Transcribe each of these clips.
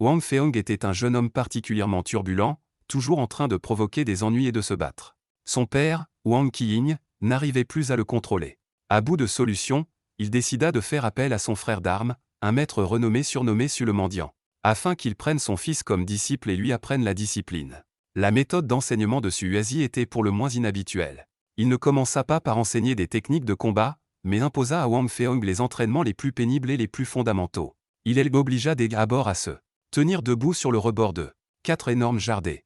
Wang Feong était un jeune homme particulièrement turbulent, toujours en train de provoquer des ennuis et de se battre. Son père, Wang Qiying, n'arrivait plus à le contrôler. À bout de solution, il décida de faire appel à son frère d'armes, un maître renommé surnommé Su le mendiant, afin qu'il prenne son fils comme disciple et lui apprenne la discipline. La méthode d'enseignement de Su Yuezhi était pour le moins inhabituelle. Il ne commença pas par enseigner des techniques de combat, mais imposa à Wang Feong les entraînements les plus pénibles et les plus fondamentaux. Il l'obligea d'abord à se tenir debout sur le rebord de 4 énormes jardins.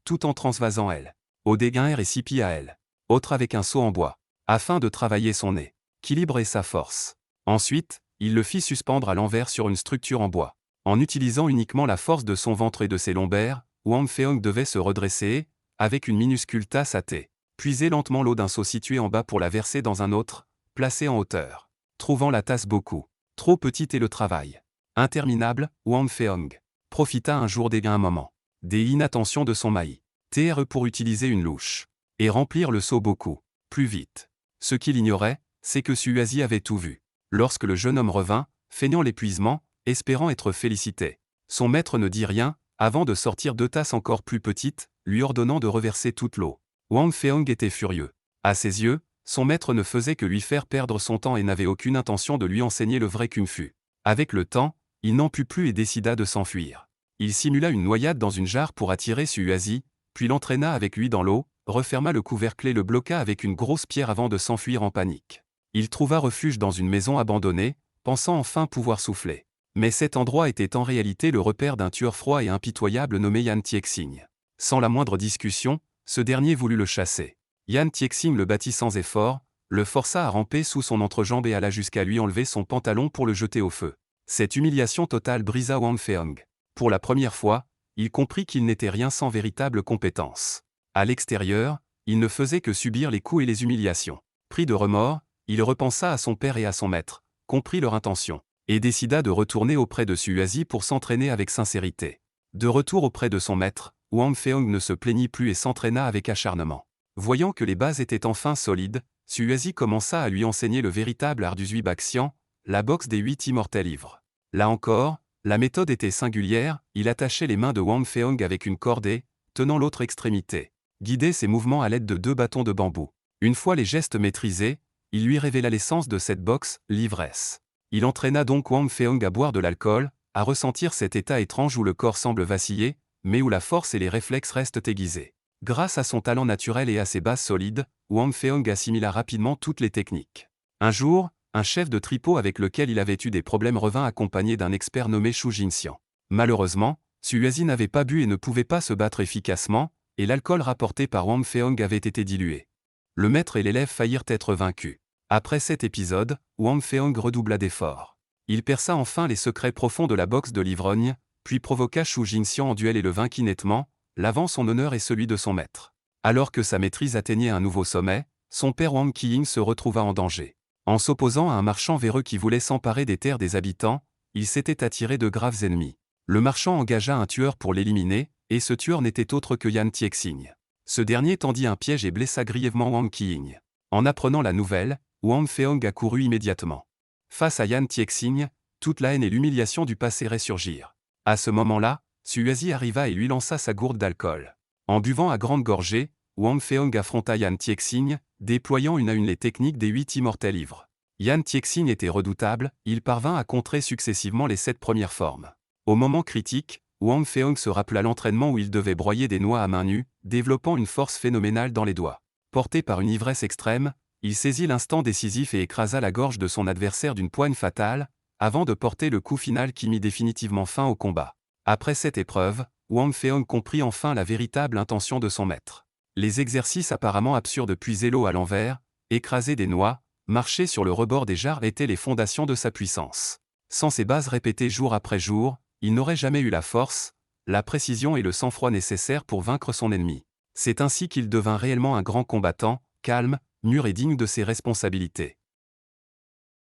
Tout en transvasant elle. Au dégain et 6 pieds à elle. Autre avec un seau en bois. Afin de travailler son équilibre et sa force. Ensuite, il le fit suspendre à l'envers sur une structure en bois. En utilisant uniquement la force de son ventre et de ses lombaires, Wang Feong devait se redresser et, avec une minuscule tasse à thé, puiser lentement l'eau d'un seau situé en bas pour la verser dans un autre, placé en hauteur. Trouvant la tasse beaucoup trop petite et le travail interminable, Wang Feong profita un jour un moment des inattentions de son maître pour utiliser une louche et remplir le seau beaucoup plus vite. Ce qu'il ignorait, c'est que Su Yuezhi avait tout vu. Lorsque le jeune homme revint, feignant l'épuisement, espérant être félicité, son maître ne dit rien, avant de sortir 2 tasses encore plus petites, lui ordonnant de reverser toute l'eau. Wang Feong était furieux. À ses yeux, son maître ne faisait que lui faire perdre son temps et n'avait aucune intention de lui enseigner le vrai kung fu. Avec le temps, il n'en put plus et décida de s'enfuir. Il simula une noyade dans une jarre pour attirer Su Yuezhi, puis l'entraîna avec lui dans l'eau, referma le couvercle et le bloqua avec une grosse pierre avant de s'enfuir en panique. Il trouva refuge dans une maison abandonnée, pensant enfin pouvoir souffler. Mais cet endroit était en réalité le repère d'un tueur froid et impitoyable nommé Yan Tiexing. Sans la moindre discussion, ce dernier voulut le chasser. Yan Tiexing le battit sans effort, le força à ramper sous son entrejambe et alla jusqu'à lui enlever son pantalon pour le jeter au feu. Cette humiliation totale brisa Wang Feong. Pour la première fois, il comprit qu'il n'était rien sans véritable compétence. À l'extérieur, il ne faisait que subir les coups et les humiliations. Pris de remords, il repensa à son père et à son maître, comprit leur intention, et décida de retourner auprès de Su Yuezhi pour s'entraîner avec sincérité. De retour auprès de son maître, Wang Feong ne se plaignit plus et s'entraîna avec acharnement. Voyant que les bases étaient enfin solides, Su Yuezhi commença à lui enseigner le véritable art du Zhui Baxian, la boxe des 8 immortels livres. Là encore, la méthode était singulière, il attachait les mains de Wang Feong avec une corde et, tenant l'autre extrémité, guidait ses mouvements à l'aide de 2 bâtons de bambou. Une fois les gestes maîtrisés, il lui révéla l'essence de cette boxe, l'ivresse. Il entraîna donc Wang Feong à boire de l'alcool, à ressentir cet état étrange où le corps semble vaciller, mais où la force et les réflexes restent aiguisés. Grâce à son talent naturel et à ses bases solides, Wang Feong assimila rapidement toutes les techniques. Un jour, un chef de tripot avec lequel il avait eu des problèmes revint accompagné d'un expert nommé Shu Jinxian. Malheureusement, Su Yuezhi n'avait pas bu et ne pouvait pas se battre efficacement, et l'alcool rapporté par Wang Feong avait été dilué. Le maître et l'élève faillirent être vaincus. Après cet épisode, Wang Feong redoubla d'efforts. Il perça enfin les secrets profonds de la boxe de l'ivrogne, puis provoqua Shu Jinxian en duel et le vainquit nettement, lavant son honneur et celui de son maître. Alors que sa maîtrise atteignait un nouveau sommet, son père Wang Qiying se retrouva en danger. En s'opposant à un marchand véreux qui voulait s'emparer des terres des habitants, il s'était attiré de graves ennemis. Le marchand engagea un tueur pour l'éliminer, et ce tueur n'était autre que Yan Tiexing. Ce dernier tendit un piège et blessa grièvement Wang Qiying. En apprenant la nouvelle, Wang Feong accourut immédiatement. Face à Yan Tiexing, toute la haine et l'humiliation du passé ressurgirent. À ce moment-là, Su Yuezhi arriva et lui lança sa gourde d'alcool. En buvant à grandes gorgées, Wang Feong affronta Yan Tiexing, déployant une à une les techniques des 8 immortels livres. Yan Tiexing était redoutable, il parvint à contrer successivement les 7 premières formes. Au moment critique, Wang Feong se rappela l'entraînement où il devait broyer des noix à main nue, développant une force phénoménale dans les doigts. Porté par une ivresse extrême, il saisit l'instant décisif et écrasa la gorge de son adversaire d'une poigne fatale, avant de porter le coup final qui mit définitivement fin au combat. Après cette épreuve, Wang Feong comprit enfin la véritable intention de son maître. Les exercices apparemment absurdes puiser l'eau à l'envers, écraser des noix, marcher sur le rebord des jarres étaient les fondations de sa puissance. Sans ces bases répétées jour après jour, il n'aurait jamais eu la force, la précision et le sang-froid nécessaires pour vaincre son ennemi. C'est ainsi qu'il devint réellement un grand combattant, calme, mûr et digne de ses responsabilités.